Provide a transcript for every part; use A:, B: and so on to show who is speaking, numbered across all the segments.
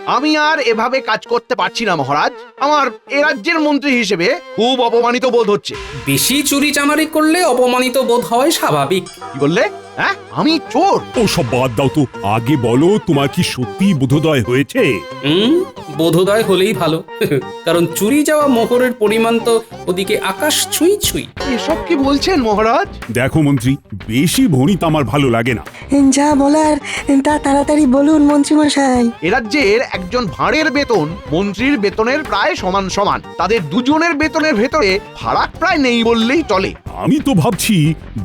A: আমি আর এভাবে কাজ করতে পারছি না মহারাজ। আমার এ রাজ্যের মন্ত্রী হিসেবে খুব অপমানিত বোধ হচ্ছে।
B: বেশি চুরি চামারি করলে অপমানিত বোধ হয় স্বাভাবিক।
A: কি বললে? হ্যাঁ, আমি চোর?
C: ও সব বাদ দাও তো, আগে বলো তোমার কি সত্যি বোধোদয় হয়েছে?
B: বোধোদয় হলেই ভালো। কারণ চুরি যাওয়া মোহরের পরিমাণ তো ওদিকে আকাশ ছুঁই ছুঁই।
A: এসব কি বলছেন মহারাজ?
C: দেখো মন্ত্রী, বেশি ভণিত আমার ভালো লাগে না।
D: যা বলার তা তাড়াতাড়ি বলুন মন্ত্রীমশাই।
A: এ রাজ্যের একজন ভাঁড়ের বেতন মন্ত্রীর বেতনের প্রায় সমান সমান। তাদের দুজনের বেতনের ভেতরে ফারাক প্রায় নেই বললেই চলে।
C: আমি তো ভাবছি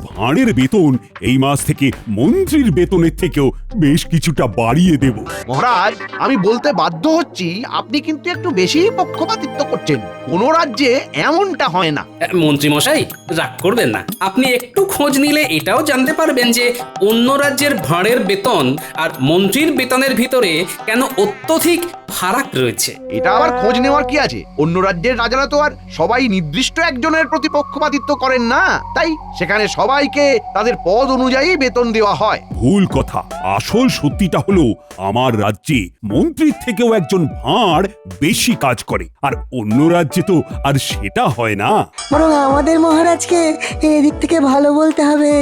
C: ভাঁড়ের বেতন এই মাস থেকে মন্ত্রীর বেতনের থেকেও বেশ কিছুটা বাড়িয়ে দেব।
A: মহারাজ, আমি বলতে বাধ্য হচ্ছি, আপনি কিন্তু একটু বেশি পক্ষপাতিত্ব করছেন। কোন রাজ্যে এমনটা হয় না।
B: মন্ত্রী মশাই রাগ করবেন না, আপনি একটু খোঁজ নিলে এটাও জানতে পারবেন যে অন্য রাজ্যের ভাঁড়ের বেতন আর মন্ত্রীর বেতনের ভিতরে কেন অত্যধিক ফারাক রয়েছে।
A: এটা আবার খোঁজ নেওয়ার কি আছে? অন্য রাজ্যের রাজারা তো আর সবাই নির্দিষ্ট একজনের প্রতি পক্ষপাতিত্ব করেন না, তাই সেখানে সবাইকে তাদের পদ অনুযায়ী বেতন দেওয়া হয়।
C: ভুল কথা। আসল সত্যিটা হলো আমার রাজ্যে মন্ত্রীর থেকেও একজন ভাঁড় বেশি কাজ করে, আর অন্য রাজ্যে তো আর সেটা হয় না।
D: বরং আমাদের মহারাজকে এদিক থেকে ভালো বলতে হবে,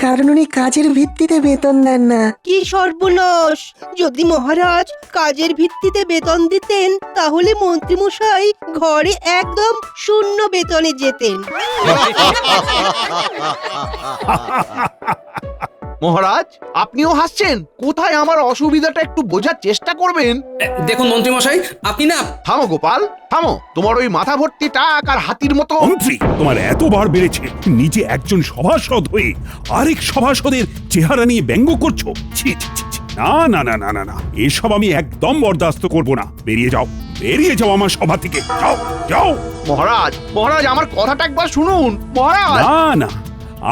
D: কারণ উনি কাজের ভিত্তিতে বেতন দেন না।
E: কি সর্বনাশ! যদি মহারাজ কাজের ভিত্তিতে বেতন দিতেন তাহলে মন্ত্রীমশাই ঘরে একদম শূন্য বেতনে যেতেন।
A: মহারাজ, আপনিও হাসছেন? কোথায় আমার অসুবিধাটা একটু বোঝার চেষ্টা করবেন।
B: দেখুন মন্ত্রী মশাই, আপনি না।
A: থামো গোপাল, থামো। তোমার ওই মাথা ভর্তি টাক আর হাতির মতো।
C: মন্ত্রী, তোমার এতবার বেড়েছে, নিজে একজন সভাসদ হয়ে আরেক সভাসদের চেহারা নিয়ে ব্যঙ্গ করছো। ছি ছি ছি ছি। না না না না না না, এসব আমি একদম বরদাস্ত করব না। বেরিয়ে যাও, বেরিয়ে যাও আমার সভা থেকে। যাও যাও।
A: মহারাজ, মহারাজ, আমার কথাটা একবার শুনুন। মহারাজ,
C: না না,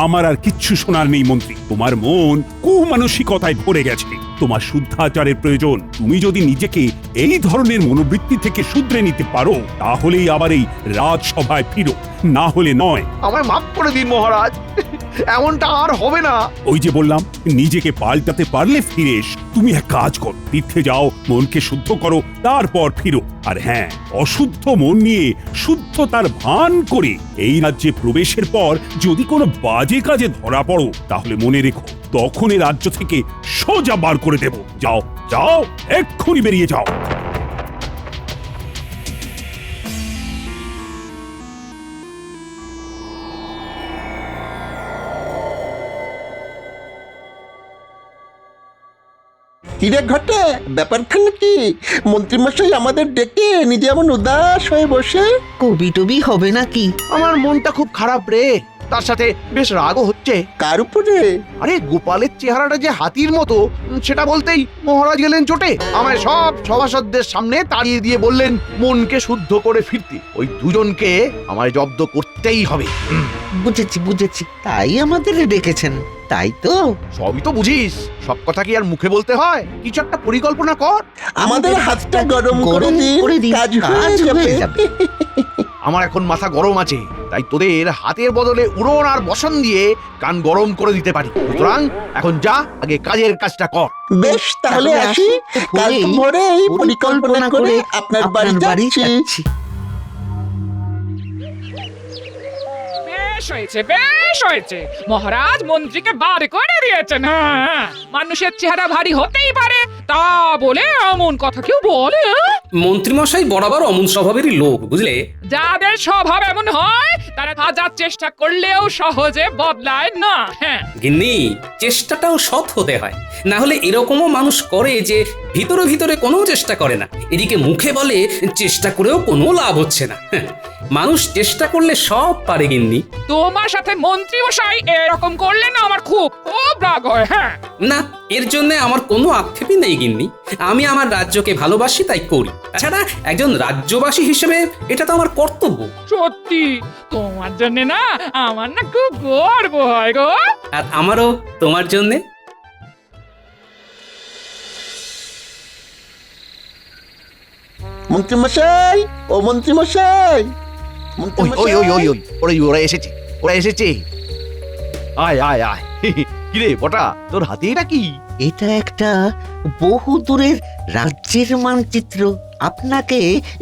C: আমার আর কিচ্ছু শোনার নেই মন্ত্রী। তোমার মন কুমানসিকতায় ভরে গেছে। তোমার শুদ্ধাচারের প্রয়োজন। তুমি যদি নিজেকে এই ধরনের মনোবৃত্তি থেকে শুধরে নিতে পারো, তাহলেই আবার এই রাজসভায় ফিরো, না হলে নয়।
A: আমায় মাফ করে দিন মহারাজ, এমনটা আর হবে না।
C: ওই যে বললাম, নিজেকে পাল্টাতে পারলে ফিরে এস। তুমি এক কাজ করো, তীর্থে যাও, মনকে শুদ্ধ করো, তারপর ফিরো। আর হ্যাঁ, অশুদ্ধ মন নিয়ে শুদ্ধতার ভান করে এই রাজ্যে প্রবেশের পর যদি কোনো বাজে কাজে ধরা পড়ো, তাহলে মনে রেখো, তখন এই রাজ্য থেকে সোজা বার করে দেব। যাও যাও, এক্ষুনি বেরিয়ে যাও।
F: কিরে ঘটে, ব্যাপারখানা কি? মন্ত্রীমশাই আমাদের ডেকে নিজে এমন উদাস হয়ে বসে।
G: কবি টবি হবে নাকি?
A: আমার মনটা খুব খারাপ রে, তার সাথে বেশ রাগও হচ্ছে।
F: কার উপরে?
A: আরে গোপালের চেহারাটা যে হাতির মতো, সেটা বলতেই মহারাজ গেলেন চোটে। আমায় সব সভাসদদের সামনে তাড়িয়ে দিয়ে বললেন মনকে শুদ্ধ করে ফিরতে। ওই দুজনকে আমায় জব্দ করতেই হবে।
G: বুঝেছি বুঝেছি, তাই আমাদের ডেকেছেন, তাই তো?
A: সবই তো বুঝিস, সব কথা কি আর মুখে বলতে হয়? কিছু একটা পরিকল্পনা কর।
F: আমাদের হাতটা গরম করে দিন, কাজ হয়ে যাবে।
A: আমার এখন মাথা গরম আছে, তাই তোদের হাতের বদলে উড়ন আর বসন দিয়ে কান গরম করে দিতে পারি। সুতরাং এখন যা, আগে কাজের কাজটা কর।
F: বেশ, তাহলে আসি। কাল ভোরে এই পরিকল্পনা করে আপনার বাড়ি যাচ্ছি।
H: বেশ হয়েছে, বেশ হয়েছে। মহারাজ মন্ত্রীকে বার করে দিয়েছেন। হ্যাঁ, মানুষের চেহারা ভারী হতেই পারে, তা বলে এমন কথা কেউ বলে?
B: মন্ত্রী মশাই বরাবর অমন স্বভাবেরই লোক, বুঝলে?
H: যাদের স্বভাব এমন হয় তারা হাজার চেষ্টা করলেও সহজে বদলায় না। হ্যাঁ,
B: গিন্নি, চেষ্টাটাও সৎ হতে হয়, না হলে এরকমও মানুষ করে যে ভিতরে ভিতরে কোনো চেষ্টা করে না, এদিকে মুখে বলে চেষ্টা করেও কোনো লাভ হচ্ছে না। মানুষ চেষ্টা করলে সব পারে গিন্নি।
H: তোমার সাথে মন্ত্রী মশাই এরকম করলে না আমার খুব খুব রাগ হয়। হ্যাঁ
B: না, এর জন্য আমার কোনো আক্ষেপই নেই গিন্নি। আমি আমার রাজ্যকে ভালোবাসি, তাই করি। তাছাড়া একজন রাজ্যবাসী হিসেবে এটা তো আমার কর্তব্য।
H: সত্যি, তোমার জন্য না আমার না খুব গর্ব হয় গো।
B: আর আমারও তোমার জন্যে।
F: মন্ত্রীমশাই, ও মন্ত্রীমশাই,
A: ওই ওই ওই ওই ওই ওরা ওরা এসেছে, ওরা এসেছে। আয় আয় আয়। কিরে বটা, তোর হাতে এটা কি?
G: এটা একটা বহু দূরের রাজ্যের মানচিত্র। আপনাকে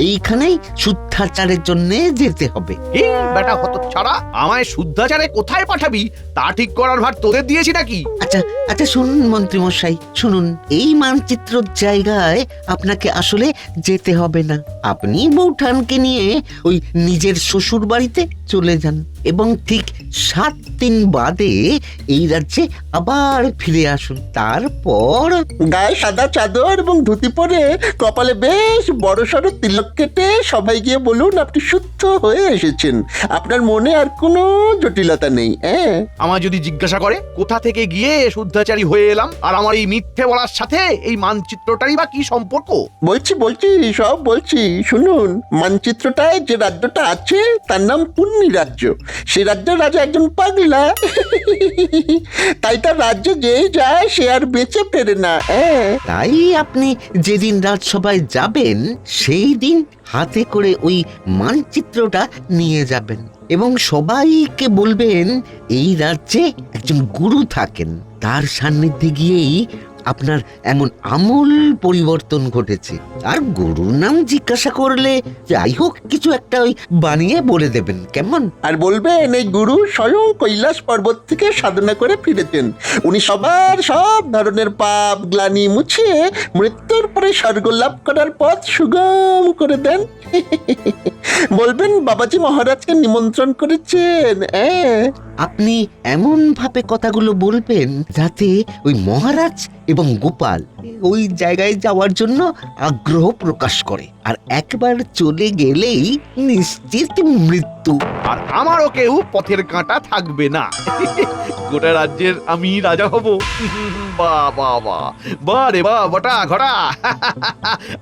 G: এইখানেই শুদ্ধাচারের জন্য যেতে হবে।
A: এই বেটা হতচ্ছাড়া, আমায় শুদ্ধাচারে কোথায় পাঠাবি তা ঠিক করার ভার তোদের দিয়েছি নাকি?
G: আচ্ছা আচ্ছা, শুনুন মন্ত্রী মশাই, শুনুন। এই মানচিত্রর জায়গায় আপনাকে আসলে যেতে হবে না। আপনি বৌঠানকে নিয়ে ওই নিজের শ্বশুর বাড়িতে চলে যান এবং ঠিক 7 দিন বাদে এই রাজ্যে আবার ফিরে আসুন। তারপর
F: গায়ে সাদা চাদর এবং ধুতি পরে কপালে বেশ বড় সড়ো তিলক কেটে সবাই গিয়ে বলুন আপনি শুদ্ধ হয়ে এসেছেন। আপনার মনে আর কোনো জটিলতা নেই। হ্যাঁ,
A: আমায় যদি জিজ্ঞাসা করে কোথা থেকে গিয়ে শুদ্ধাচারী হয়ে এলাম, আর আমার এই মিথ্যে বলার সাথে এই মানচিত্রটারই বা কি সম্পর্ক?
F: বলছি সব বলছি, শুনুন। মানচিত্রটায় যে রাজ্যটা আছে তার নাম পুণ্যি রাজ্য। সে রাজ্যের রাজা একজন পাগলা, তাই তার রাজ্যে যে যায় সে আর বেঁচে ফেরে না। হ্যাঁ,
G: তাই আপনি যেদিন রাজসভায় যাবেন সেই দিন হাতে করে ওই মানচিত্রটা নিয়ে যাবেন এবং সবাইকে বলবেন এই রাজ্যে একজন গুরু থাকেন, তার সান্নিধ্যে গিয়েই আপনার এমন আমূল পরিবর্তন ঘটেছে। আর গুরুর নাম জিজ্ঞাসা করলে যাই হোক কিছু একটা ওই বানিয়ে বলে দেবেন, কেমন?
F: আর বলবেন এই গুরু স্বয়ং কৈলাস পর্বত থেকে সাধনা করে ফিরেছেন। উনি সবার সব ধরনের পাপ গ্লানি মুছিয়ে মৃত্যুর পরে স্বর্গ লাভ করার পথ সুগম করে দেন। বলবেন বাবাজি মহারাজকে নিমন্ত্রণ করেছেন।
G: আপনি এমন ভাবে কথাগুলো বলবেন যাতে ওই মহারাজ এবং গোপাল ওই জায়গায় যাওয়ার জন্য আগ্রহ প্রকাশ করে, আর একবার চলে গেলেই নিশ্চিত মৃত্যু।
A: আর আমারও কেউ পথের কাঁটা থাকবে না। গোটা রাজ্যের আমি রাজা হব। বাহ বাহ বাহ, বাহ রে বাহ বটা ঘটা।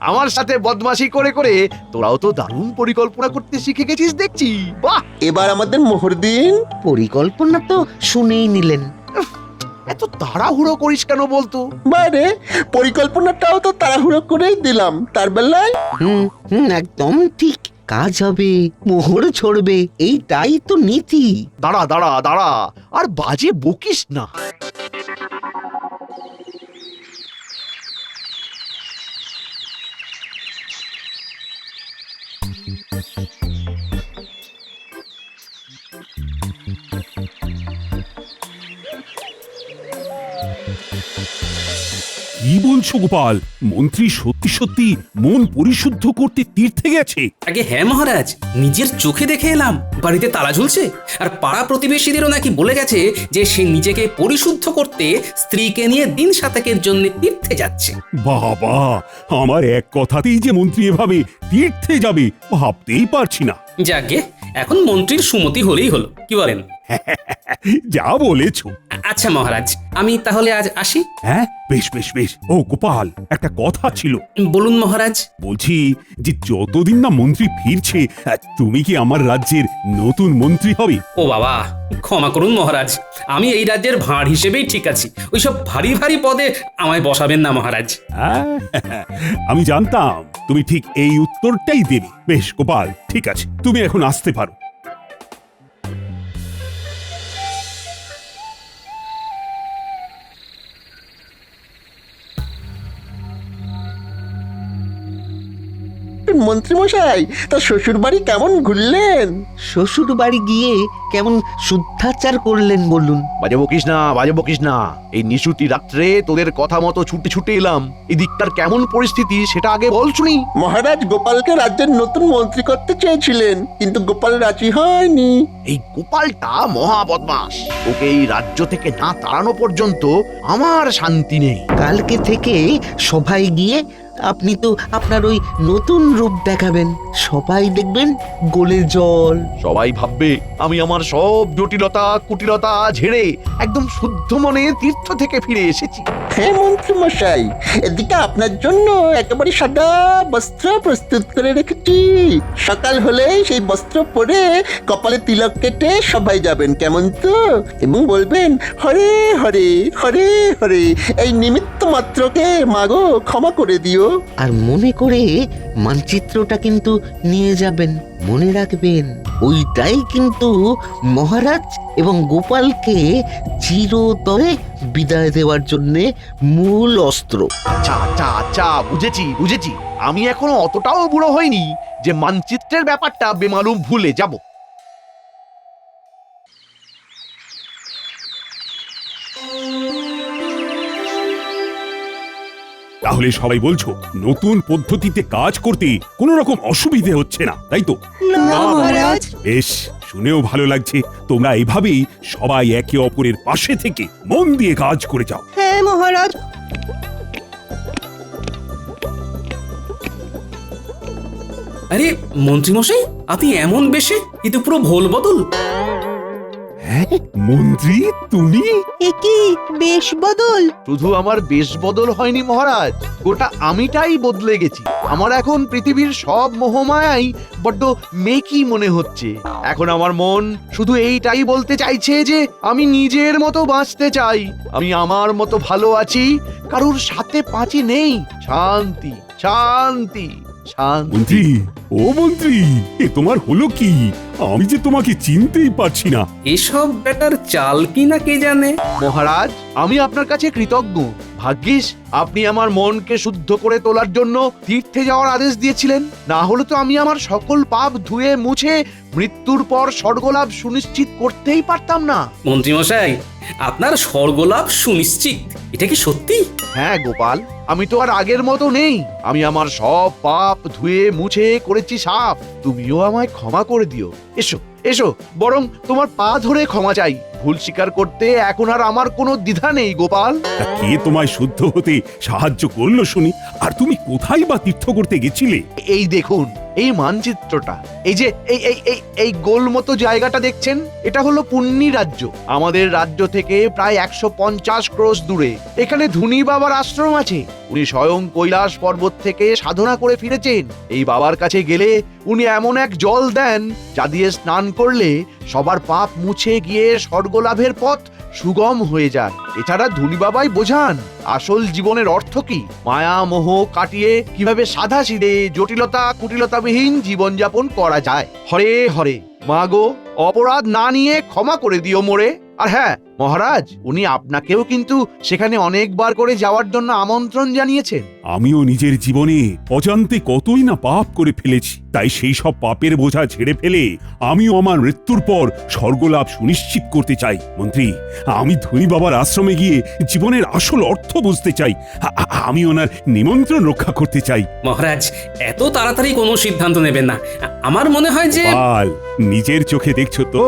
A: আমার সাথে বদমাশি করে করে তোরাও তো দারুণ পরিকল্পনা করতে শিখে গেছিস দেখছি। বাহ,
F: এবার আমাদের মোহর দিন।
G: পরিকল্পনা তো শুনেই নিলেন।
A: এত তাড়াহুড়ো করিস কেন বলতো?
F: বারে, পরিকল্পনাটাও তো তাড়াহুড়ো করেই দিলাম। তার বেলায়
G: একদম ঠিক। কাজ হবে, মোহর ছড়বে, এইটাই তো নীতি।
A: দাঁড়া দাঁড়া দাঁড়া, আর বাজে বকিস না।
C: কি বলছো গোপাল? মন্ত্রী সত্যি সত্যি মন পরিশুদ্ধ করতে তীর্থে গেছে?
B: আগে হ্যাঁ মহারাজ, নিজের চোখে দেখে এলাম। বাড়িতে তালা ঝুলছে, আর পাড়া প্রতিবেশীদেরও নাকি বলে গেছে যে সে নিজেকে পরিশুদ্ধ করতে স্ত্রীকে নিয়ে দিন সাতেকের জন্য তীর্থে যাচ্ছে।
C: বাবা, আমার এক কথাতেই যে মন্ত্রী এভাবে তীর্থে যাবে ভাবতেই পারছি না।
B: যাকে এখন মন্ত্রীর সুমতি হলেই হলো, কি বলেন?
C: যা বলেছ।
B: আচ্ছা মহারাজ, আমি তাহলে আজ আসি।
C: হ্যাঁ, বেশ বেশ বেশ। ও গোপাল, একটা কথা ছিল।
B: বলুন মহারাজ।
C: বলছি যে যতদিন না মন্ত্রী ফিরছে তুমি কি আমার রাজ্যের নতুন মন্ত্রী হবে?
B: ও বাবা, ক্ষমা করুন মহারাজ, আমি এই রাজ্যের ভাঁড় হিসেবেই ঠিক আছি। ওইসব ভারী ভারী পদে আমায় বসাবেন না মহারাজ।
C: আমি জানতাম তুমি ঠিক এই উত্তরটাই দেবে। বেশ গোপাল, ঠিক আছে, তুমি এখন আসতে পারো।
F: মন্ত্রী মশাই, তার শ্বশুর বাড়ি কেমন ঘুরলেন?
G: শ্বশুর বাড়ি গিয়ে কেমন শুদ্ধাচার করলেন বলুন?
A: বাজে বকিস না, বাজে বকিস না। এই নিশুতি রাত্রে তোদের কথা মতো ছুটে ছুটে এলাম। এদিকটার কেমন পরিস্থিতি সেটা আগে বল শুনি।
F: মহারাজ গোপালকে রাজ্যের নতুন মন্ত্রী করতে চেয়েছিলেন, কিন্তু গোপাল রাজি হয়নি।
A: এই গোপালটা মহা বদমাস। ওকে এই রাজ্য থেকে না তাড়ানো পর্যন্ত আমার শান্তি নেই।
G: কালকে থেকে সবাই গিয়ে আপনি তো আপনার ওই নতুন রূপ দেখাবেন, সবাই দেখবেন গোলে জল।
A: সবাই ভাববে আমি আমার সব জটিলতা কুটিলতা ঝেড়ে একদম শুদ্ধ মনে তীর্থ থেকে ফিরে এসেছি।
F: হ্যাঁ মন্ত্রী মশাই, এদিকে আপনার জন্য একেবারে সাদা বস্ত্র প্রস্তুত করে রেখেছি। সকাল হলে সেই বস্ত্র পরে কপালে তিলক কেটে সবাই যাবেন, কেমন তো? এবং বলবেন হরে হরে হরে হরে, এই নিমিত্ত মাত্রকে মাগো ক্ষমা করে দিও।
G: আর মনে করে মানচিত্রটা কিন্তু নিয়ে যাবেন। মনে রাখবেন ওইটাই কিন্তু মহারাজ এবং গোপালকে চিরতরে বিদায় দেওয়ার জন্যে মূল অস্ত্র।
A: আচ্ছা আচ্ছা আচ্ছা, বুঝেছি বুঝেছি। আমি এখনো অতটাও বুড়ো হইনি যে মানচিত্রের ব্যাপারটা বেমালুম ভুলে যাব।
C: তাহলে সবাই বলছো নতুন পদ্ধতিতে কাজ করতে কোনো রকম অসুবিধে হচ্ছে না, তাই তো?
E: না মহারাজ।
C: বেশ, শুনেও ভালো লাগছে। তোমরা এভাবেই সবাই একে অপরের পাশে থেকে মন দিয়ে কাজ করে যাও।
E: হ্যাঁ মহারাজ।
B: আরে মন্ত্রীমশাই, আপনি এমন বেশে এ তো পুরো ভোল বদল।
C: হ্যাঁ মন্ত্রী, তুমি?
E: এ কি বেশ বদল?
A: শুধু আমার বেশ বদল হয়নি মহারাজ, গোটা আমিটাই বদলে গেছি। আমার এখন পৃথিবীর সব মোহমায়াই বড্ড মেকি মনে হচ্ছে। এখন আমার মন শুধু এইটাই বলতে চাইছে যে আমি নিজের মতো বাঁচতে চাই, আমি আমার মতো ভালো আছি, কারুর সাথে পাঁচি নেই। শান্তি শান্তি শান্তি।
C: মন্ত্রী, ও মন্ত্রী, এ তোমার হলো কি? আমি যে তোমাকে চিনতেই পারছি না।
B: এসব ব্যাটার চাল কি না কে জানে।
A: মহারাজ, আমি আপনার কাছে কৃতজ্ঞ। ভাগ্যিস আপনি আমার মনকে শুদ্ধ করে তোলার জন্য তীর্থে যাওয়ার আদেশ দিয়েছিলেন, না হলে তো আমি আমার সকল পাপ ধুয়ে মুছে মৃত্যুর পর স্বর্গলাভ সুনিশ্চিত করতেই পারতাম না।
B: মন্ত্রীমশাই, আপনার স্বর্গলাভ সুনিশ্চিত, এটা কি সত্যি?
A: হ্যাঁ গোপাল, আমি তো আর আগের মতো নেই। আমি আমার সব পাপ ধুয়ে মুছে করেছি সাফ। তুমিও আমায় ক্ষমা করে দিও। এসো এসো, বরং তোমার পা ধরে ক্ষমা চাই। ভুল স্বীকার করতে এখন আর আমার কোনো দ্বিধা নেই গোপাল।
C: তা কে তোমায় শুদ্ধ হতে সাহায্য করলো শুনি? আর তুমি কোথায় বা তীর্থ করতে গেছিলে?
A: এই দেখুন এই মানচিত্রটা, এই যে এই এই এই এই গোল মতো জায়গাটা দেখছেন, এটা হলো পুণ্যি রাজ্য। আমাদের রাজ্য থেকে প্রায় 150 ক্রোশ দূরে এখানে ধুনি বাবার আশ্রম আছে। উনি স্বয়ং কৈলাস পর্বত থেকে সাধনা করে ফিরেছেন। এই বাবার কাছে গেলে উনি এমন এক জল দেন যা দিয়ে স্নান করলে সবার পাপ মুছে গিয়ে স্বর্গলাভের পথ সুগম হয়ে যায়। এছাড়া ধুনি বাবাই বোঝান আসল জীবনের অর্থ কি, মায়া মোহ কাটিয়ে কিভাবে সাদা সিধে জটিলতা কুটিলতাবিহীন জীবনযাপন করা যায়। হরে হরে, মা গো, অপরাধ না নিয়ে ক্ষমা করে দিও মোরে। আর হ্যাঁ মহারাজ, উনি আপনাকেও কিন্তু সেখানে অনেকবার করে যাওয়ার জন্য আমন্ত্রণ জানিয়েছেন।
C: আমিও নিজের জীবনে অজান্তে কতই না পাপ করে ফেলেছি, তাই সেই সব পাপের বোঝা ঝেড়ে ফেলে আমিও আমার মৃত্যুর পর স্বর্গলাভ সুনিশ্চিত করতে চাই। মন্ত্রী, আমি ধনী বাবার আশ্রমে গিয়ে জীবনের আসল অর্থ বুঝতে চাই। আমি ওনার নিমন্ত্রণ রক্ষা করতে চাই।
B: মহারাজ, এত তাড়াতাড়ি কোনো সিদ্ধান্ত নেবেন না। আমার মনে হয় যে
C: পাল, নিজের চোখে দেখছো তো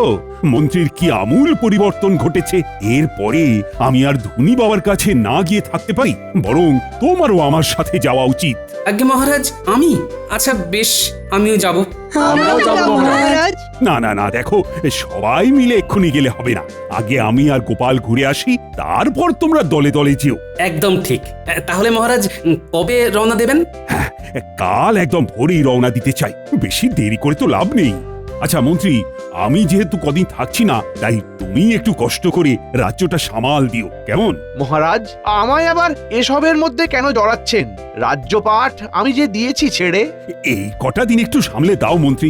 C: মন্ত্রীর কি আমূল পরিবর্তন ঘটেছে। এরপরে আমি আর ধনী বাবার কাছে না গিয়ে থাকতে পারি, বরং তোমারও আমার সাথে যাওয়া উচিত।
B: আজ্ঞে মহারাজ, আমি? আচ্ছা বেশ, আমিও যাব।
E: আমরাও যাব মহারাজ।
C: না না না, দেখো, সবাই মিলে এক্ষুনি গেলে হবে না। আগে আমি আর গোপাল ঘুরে আসি, তারপর তোমরা দলে দলে যেও।
B: একদম ঠিক। তাহলে মহারাজ, কবে রওনা দেবেন?
C: কাল একদম ভোরেই রওনা দিতে চাই, বেশি দেরি করে তো লাভ নেই। আচ্ছা মন্ত্রী, আমি যেহেতু কদিন থাকছি না, তাই তুমি একটু কষ্ট করে রাজ্যটা সামাল দিও, কেমন?
A: মহারাজ, আমায় আবার এসবের মধ্যে কেন জড়াচ্ছেন? রাজ্যপাঠ আমি যে দিয়েছি ছেড়ে।
C: এই কটা দিন একটু সামলে দাও মন্ত্রী,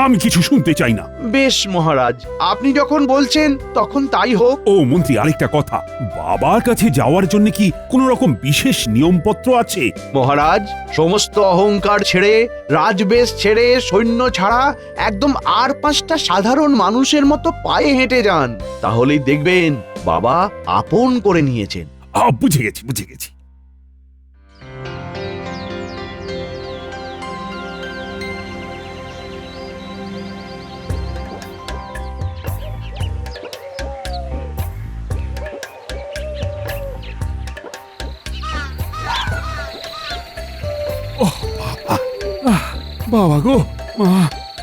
C: আমি কিছু শুনতে চাই না।
A: বেশ মহারাজ, আপনি যখন বলছেন তখন তাই হোক।
C: ও মন্ত্রী, আরেকটা কথা, বাবার কাছে যাওয়ার জন্য কি কোনো রকম বিশেষ নিয়মপত্র আছে?
A: মহারাজ, সমস্ত অহংকার ছেড়ে, রাজবেশ ছেড়ে, সৈন্য ছাড়া একদম আর 5টা সাধারণ মানুষের মতো পায়ে হেঁটে যান, তাহলেই দেখবেন বাবা আপন করে নিয়েছেন।
C: বুঝে গেছি বুঝে গেছি। বাবা গো,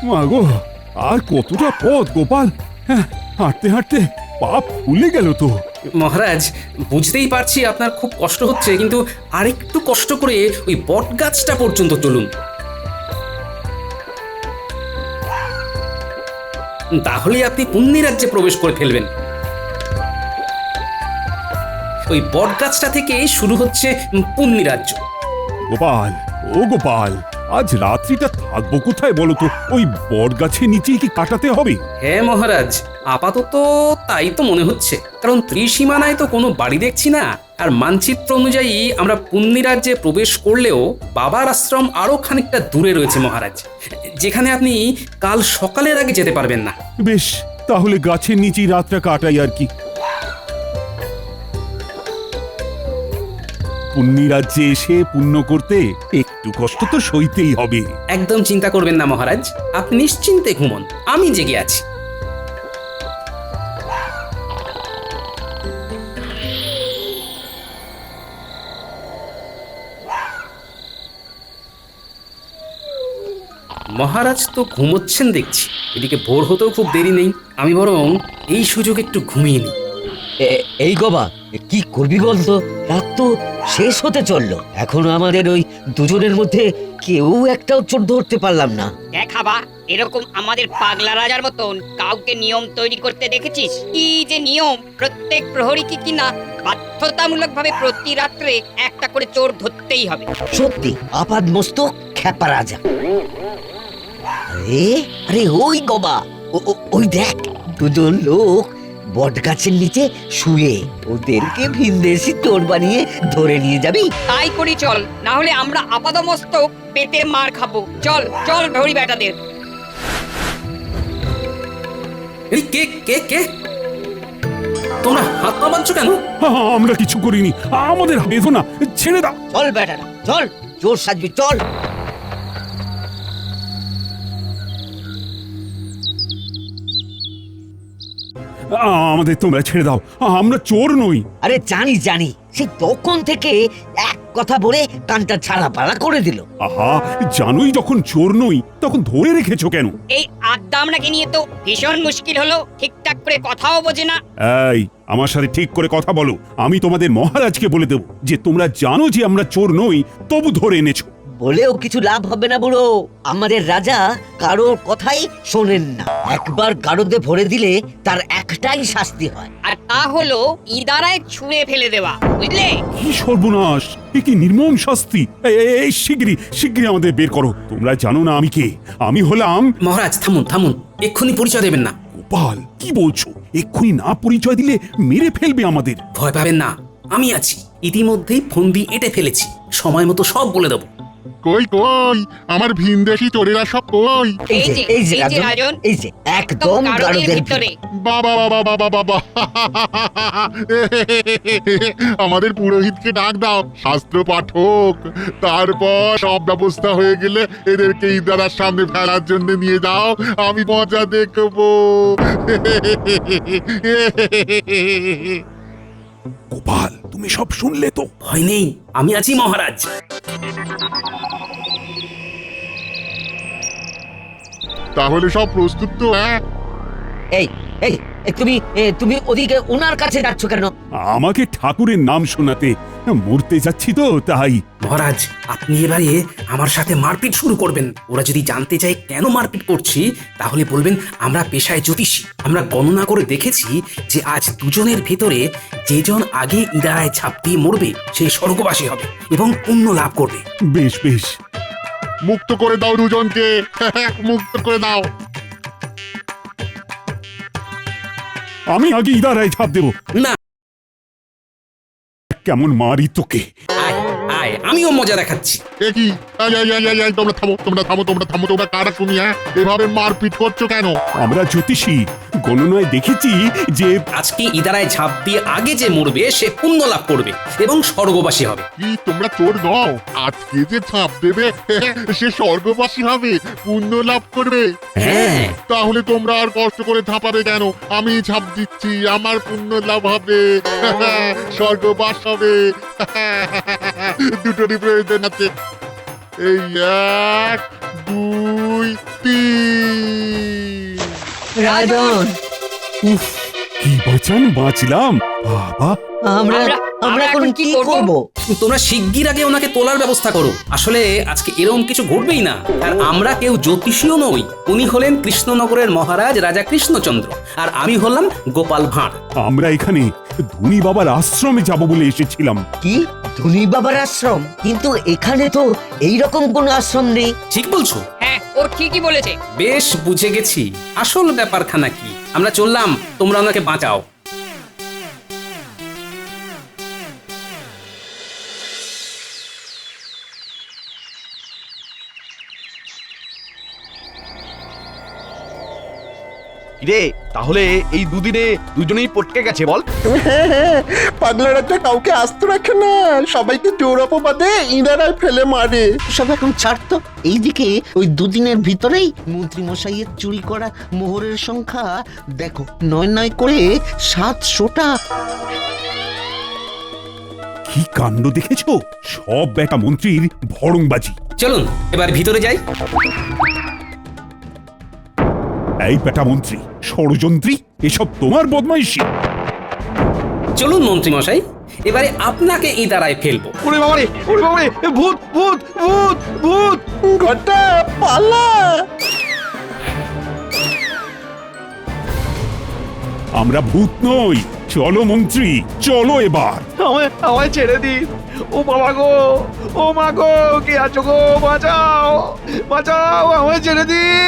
C: মা গো, আর কতটা পথ গোপাল? হ্যাঁ, হাঁটতে হাঁটতে পা ফুলে গেল তো।
B: মহারাজ, বুঝতেই পারছি আপনার খুব কষ্ট হচ্ছে, কিন্তু আরেকটু কষ্ট করে ওই বট গাছটা পর্যন্ত চলুন, তাহলে আপনি পুণ্যি রাজ্যে প্রবেশ করে ফেলবেন। ওই বট গাছটা থেকে শুরু হচ্ছে পুণ্যি রাজ্য।
C: গোপাল, ও গোপাল, আজ রাত্রিটা থাকবো কোথায় বলো তো? ওই বট গাছের নিচেই কি কাটাতে হবে?
B: হ্যাঁ মহারাজ, আপাতত তাই তো মনে হচ্ছে, কারণ ত্রিসীমানায় তো কোনো বাড়ি দেখছি না। আর মানচিত্র অনুযায়ী আমরা পুণ্যি রাজ্যে প্রবেশ করলেও বাবার আশ্রম আরো খানিকটা দূরে রয়েছে মহারাজ, যেখানে আপনি কাল সকালের আগে যেতে পারবেন না।
C: বেশ, তাহলে গাছের নিচেই রাতটা কাটাই আর কি। পুণ্যি রাজ্যে এসে পুণ্য করতে একটু কষ্ট তো সইতেই হবে।
B: একদম চিন্তা করবেন না মহারাজ, আপনি নিশ্চিন্তে ঘুমন, আমি জেগে আছি। মহারাজ তো ঘুমোচ্ছেন দেখছি, এদিকে ভোর হতেও খুব দেরি নেই, আমি বরং এই সুযোগ একটু ঘুমিয়ে নিই।
I: এই গবা, কি করবি বলতো? রাত তো শেষ হতে চললো, এখনো আমাদের ওই দুজনের মধ্যে কেউ একটাও চোর ধরতে পারলাম না।
J: দেখাবা এরকম আমাদের পাগলা রাজার মতন কাউকে নিয়ম তৈরি করতে দেখেছিস? কি যে নিয়ম, প্রত্যেক প্রহরীকে কিনা বাধ্যতামূলকভাবে প্রতি রাত্রে একটা করে চোর ধরতেই হবে।
I: সত্যি আপাদ মস্তক খ্যাপা রাজা। আরে আরে ওই গবা, ওই দেখ দুজন লোক বট গাছের নিচে শুয়ে, ওদেরকে ভিনদেশি চোর বানিয়ে ধরে নিয়ে যাবি?
J: তাই করি চল, না হলে আমরা আপাদমস্তক পেটে মার খাবো। চল চল ভরি বেটাদের।
B: এই কে কে কে তোমরা হাত পা বাঁধছো কেন?
C: আমরা কিছু করিনি, আমাদের বেঁধো না, ছেড়ে দাও।
I: চল বেটারা চল, চোর সাজবি চল।
C: আমাদের তোমরা ছেড়ে দাও, আমরা চোর নই।
I: আরে জানি জানি, সে তখন থেকে এক কথা বলে কানটা ছাড়া পালা করে দিল।
C: আহা, জানোই যখন চোর নই তখন ধরে রেখেছো কেন?
J: এই আড্ডা আমরাকে নিয়ে তো ভীষণ মুশকিল হলো, ঠিকঠাক করে কথাও বোঝে না।
C: এই, আমার সাথে ঠিক করে কথা বলো। আমি তোমাদের মহারাজকে বলে দেব যে তোমরা জানো যে আমরা চোর নই, তবু ধরে এনেছো।
I: বলেও কিছু লাভ হবে না বুড়ো, আমাদের রাজা কারোর কথাই শোনেন না। একবার গারদে ভরে দিলে তার একটাই শাস্তি হয়,
J: আর তা হলো ইদারায় ছুঁড়ে ফেলে দেওয়া, বুঝলে?
C: কি সর্বনাশ, এ কি নির্মম শাস্তি! এই শিগগিরই আমাদের বের করো। তোমরা জানো না আমি কে? আমি হলাম...
B: মহারাজ থামুন থামুন, এক্ষুনি পরিচয় দেবেন না।
C: গোপাল, কি বলছো? এক্ষুনি না পরিচয় দিলে মেরে ফেলবে আমাদের।
B: ভয় পাবেন না, আমি আছি। ইতিমধ্যেই ফন্দি এঁটে ফেলেছি, সময় মতো সব বলে দেবো।
K: কই কই আমার ভিনদেশি চোরেরা সব কই?
I: এই যে রাজন, এই যে একদম গারদের ভিতরে।
K: বাবা বাবা বাবা বাবা, আমাদের পুরোহিতকে ডাক দাও, শাস্ত্র পাঠক। তারপর সব ব্যবস্থা হয়ে গেলে এদেরকে ইদারার সামনে ফেলার জন্য নিয়ে যাও, আমি মজা দেখবো।
C: গোপাল, তুমি সব শুনলে তো?
B: ভয় নেই, আমি আছি মহারাজ।
K: তাহলে সব প্রস্তুত তো? হ্যাঁ,
I: এই এই তুমি ওদিকে ওনার কাছে যাচ্ছ কেন?
C: আমাকে ঠাকুরের নাম শোনাতে। মরতে যাচ্ছি তো তাই।
B: মহারাজ, আপনি এবারে আমার সাথে মারপিট শুরু করবেন। ওরা যদি জানতে চায় কেন মারপিট করছি, তাহলে বলবেন আমরা পেশায় জ্যোতিষী। আমরা গণনা করে দেখেছি যে আজ দুজনের ভেতরে যেজন আগে ইদারায় ছাপ দিয়ে মরবে সেই স্বর্গবাসী হবে এবং পুণ্য লাভ করবে।
C: বেশ বেশ,
K: মুক্ত করে দাও দুজনকে, মুক্ত করে দাও।
C: আমি আগে ইদারায় ছাপ দেব।
B: না,
C: কেমন মারি তোকে!
B: আয় আয়, আমিও মজা দেখাচ্ছি।
K: এ কি? তোমরা থামো, তোমরা থামো, তোমরা থামো, তোমরা কারা শুনি? হ্যাঁ, এভাবে মারপিট করছো কেন?
C: আমরা জ্যোতিষী, গণনায় দেখেছি যে
B: আজকে ইদারায় ঝাঁপ দিয়ে আগে যে মরবে সে পুণ্য লাভ করবে এবং স্বর্গবাসী হবে।
K: কি তোমরা চোর নও? আজকে যে ছাপ দেবে সে স্বর্গবাসী হবে, পুণ্য লাভ করবে।
B: হ্যাঁ,
K: তাহলে তোমরা আর কষ্ট করে ছাপাবে কেন? আমি ছাপ দিচ্ছি, আমার পুণ্য লাভ হবে, স্বর্গবাস হবে। দুটোরই প্রয়োজন আছে। এই 1 2 3।
I: রাজন,
C: উফ, কি বাঁচলাম বাবা।
I: আমরা এখন কি করব?
B: তোমরা শিগগির আগে ওনাকে তোলার ব্যবস্থা করো। আসলে আজকে এরকম কিছু ঘটবেই না। আর আমরা কেউ জ্যোতিষীও নই। উনি হলেন কৃষ্ণনগরের মহারাজ রাজা কৃষ্ণচন্দ্র, আর আমি হলাম গোপাল ভাঁড়।
C: আমরা এখানে ধনী বাবার আশ্রমে যাব বলে এসেছিলাম।
I: কি ধনী বাবার আশ্রম, কিন্তু এখানে তো এইরকম কোনো আশ্রম নেই।
B: ঠিক বলছো?
J: হ্যাঁ ও ঠিকই বলেছে।
B: বেশ বুঝে গেছি আসল ব্যাপারখানা কি। আমরা চললাম, তোমরা ওনাকে বাঁচাও।
A: রে তাহলে এই দুদিনে দুজনেই পটকে গেছে বল?
F: পাগলা রাজা কাউকে আস্ত রাখে না, সবাইকে জোর অপবাদে ইনারাই ফেলে মারে।
G: সব এখন ছাড়তো। এইদিকে ওই দুদিনের ভিতরেই মন্ত্রী মশাইয়ের চুরি করা মোহরের সংখ্যা দেখো, 9 করে 700টা।
C: কি কাণ্ড দেখেছো? সব বেটা মন্ত্রীর ভড়ংবাজি।
B: চলুন এবার ভিতরে যাই।
C: এই বেটা মন্ত্রী, ষড়যন্ত্রী, এসব তোমার বদমাইশি।
B: চলুন মন্ত্রী মশাই, এবারে আপনাকে ইদারায় ফেলবো।
A: ওরে বাবারে, ওরে বাবারে, ভূত ভূত ভূত ভূত!
F: ঘটা পালা।
C: আমরা ভূত নই। চলো মন্ত্রী, চলো এবার।
A: আমায় আমায় ছেড়ে দিন। ও বাবা গো, ও মা গো, কে আছো গো, বাঁচাও বাঁচাও, আমায় ছেড়ে দিন।